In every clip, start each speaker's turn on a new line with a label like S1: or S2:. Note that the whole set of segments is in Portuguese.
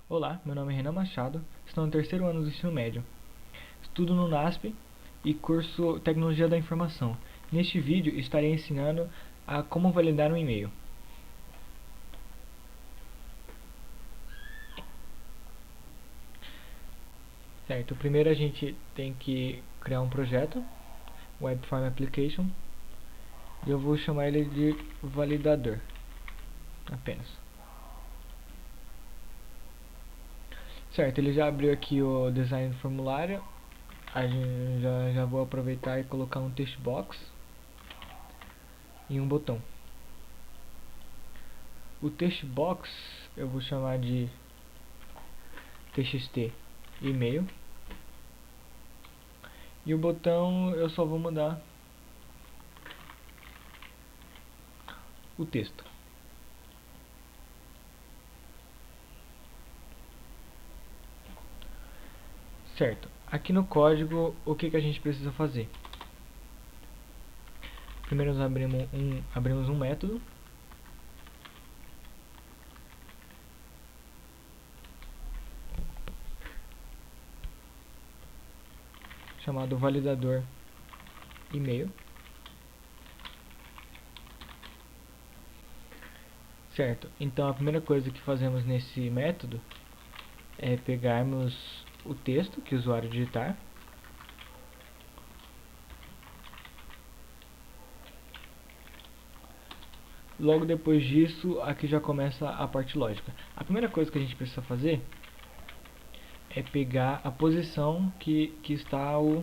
S1: Olá, meu nome é Renan Machado, estou no terceiro ano do ensino médio. Estudo no NASP e curso Tecnologia da Informação. Neste vídeo estarei ensinando a como validar um e-mail. Certo, primeiro a gente tem que criar um projeto, Webform Application, e eu vou chamar ele de validador, apenas. Certo, ele já abriu aqui o design do formulário. Já vou aproveitar e colocar um text box e um botão. O text box eu vou chamar de txt e-mail, e o botão eu só vou mudar o texto. Certo, aqui no código o que a gente precisa fazer? Primeiro nós abrimos um método chamado validador e-mail. Certo, então a primeira coisa que fazemos nesse método é pegarmos o texto que o usuário digitar, logo depois disso aqui já começa a parte lógica. A primeira coisa que a gente precisa fazer é pegar a posição que está o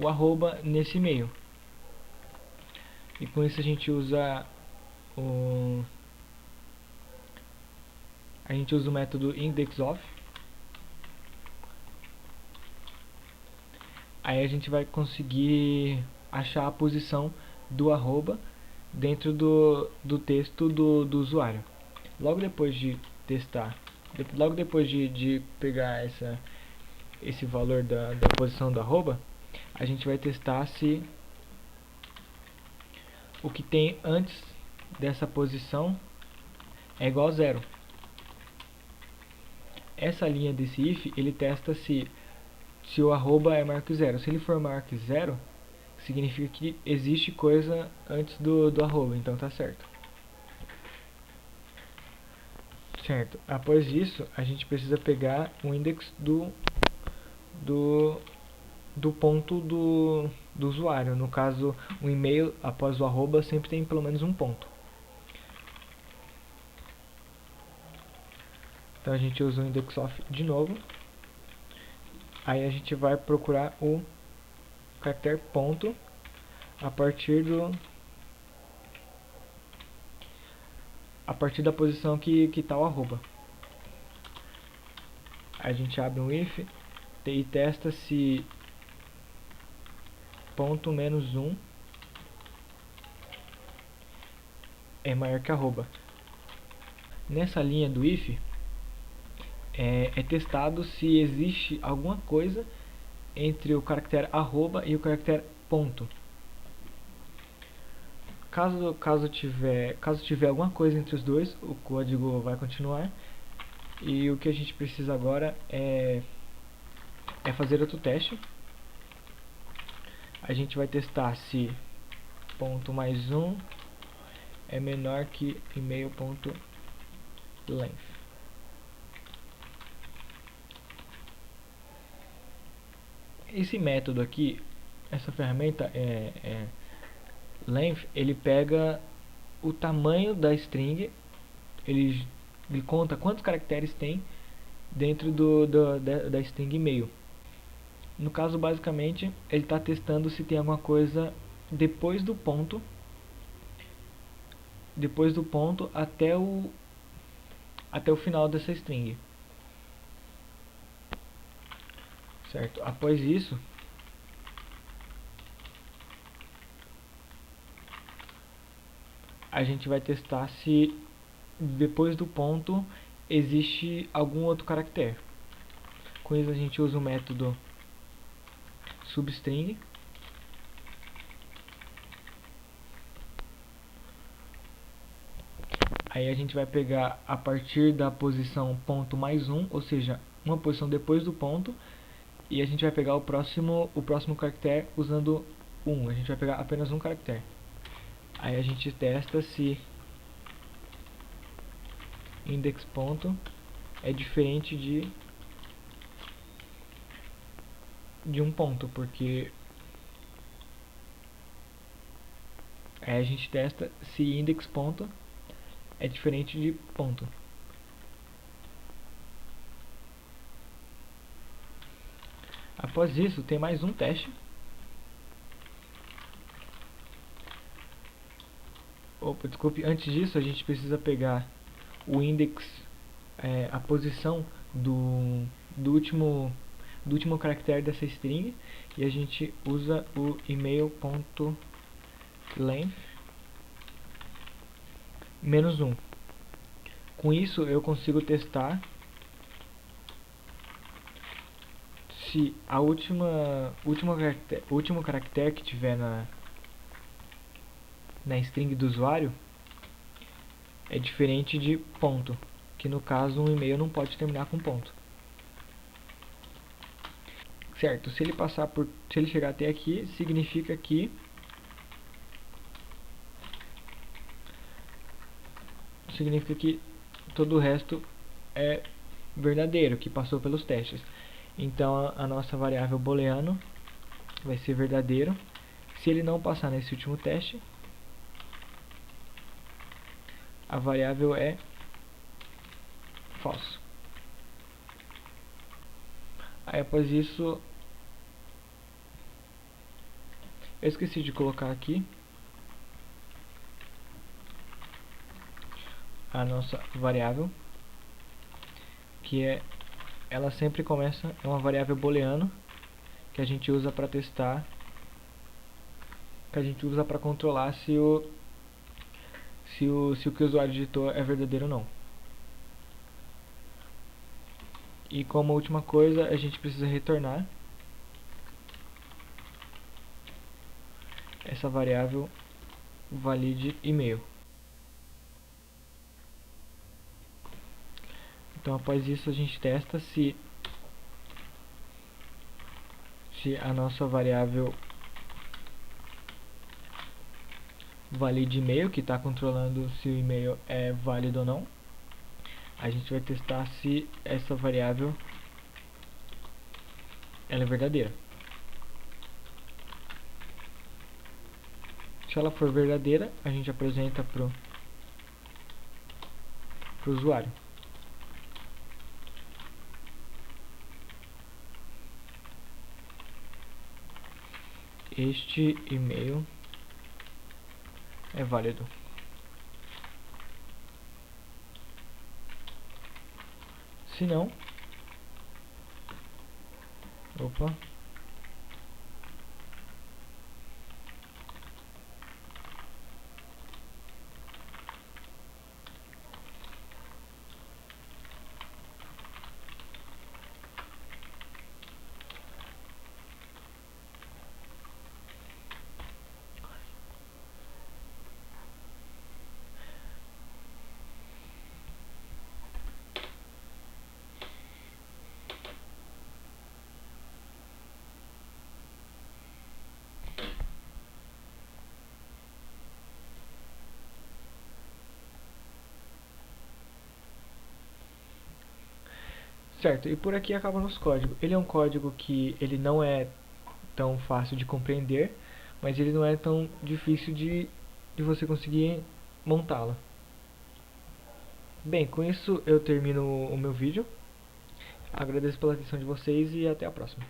S1: arroba nesse e-mail, e com isso a gente usa o método indexOf. Aí a gente vai conseguir achar a posição do arroba dentro do texto do usuário. Logo depois de testar, logo depois de pegar esse valor da posição do arroba, a gente vai testar se o que tem antes dessa posição é igual a zero. Essa linha desse if, ele testa se o arroba é maior que zero. Se ele for maior que zero, significa que existe coisa antes do arroba, então tá certo. Certo, após isso a gente precisa pegar o index do ponto do usuário. No caso, o e-mail após o arroba sempre tem pelo menos um ponto. Então a gente usa o indexOf de novo. Aí a gente vai procurar o caractere ponto a partir da posição que está o arroba. A gente abre um if e testa se ponto menos 1 é maior que arroba. Nessa linha do if é testado se existe alguma coisa entre o caractere arroba e o caractere ponto. Caso tiver alguma coisa entre os dois, o código vai continuar. E o que a gente precisa agora é fazer outro teste. A gente vai testar se ponto mais 1 é menor que e-mail.length. Esse método aqui, essa ferramenta length, ele pega o tamanho da string, ele conta quantos caracteres tem dentro da string e-mail. No caso, basicamente, ele está testando se tem alguma coisa depois do ponto até o final dessa string. Certo? Após isso, a gente vai testar se depois do ponto existe algum outro caractere. Com isso a gente usa o método substring. Aí a gente vai pegar a partir da posição ponto mais 1, ou seja, uma posição depois do ponto, e a gente vai pegar o próximo caractere usando 1. A gente vai pegar apenas um caractere. Aí a gente testa se index ponto é diferente de um ponto, porque aí a gente testa se index ponto é diferente de ponto. Após isso, tem mais um teste. Opa, desculpe, antes disso a gente precisa pegar o index, a posição do último caractere dessa string, e a gente usa o email.length -1. Com isso eu consigo testar se a último caractere que tiver na string do usuário é diferente de ponto, que no caso um e-mail não pode terminar com ponto. Certo, se ele chegar até aqui, significa que todo o resto é verdadeiro, que passou pelos testes. Então a nossa variável booleano vai ser verdadeiro. Se ele não passar nesse último teste, a variável é falso. Aí após isso, eu esqueci de colocar aqui a nossa variável, que ela sempre começa, é uma variável booleano que a gente usa para testar, que a gente usa para controlar se o que o usuário digitou é verdadeiro ou não. E como última coisa, a gente precisa retornar essa variável valide email. Então após isso a gente testa se a nossa variável valide email, que está controlando se o e-mail é válido ou não. A gente vai testar se essa variável ela é verdadeira. Se ela for verdadeira, a gente apresenta pro usuário. Este e-mail é válido. Se não, opa, certo, e por aqui acaba nosso código. Ele é um código que ele não é tão fácil de compreender, mas ele não é tão difícil de você conseguir montá-lo. Bem, com isso eu termino o meu vídeo. Agradeço pela atenção de vocês e até a próxima.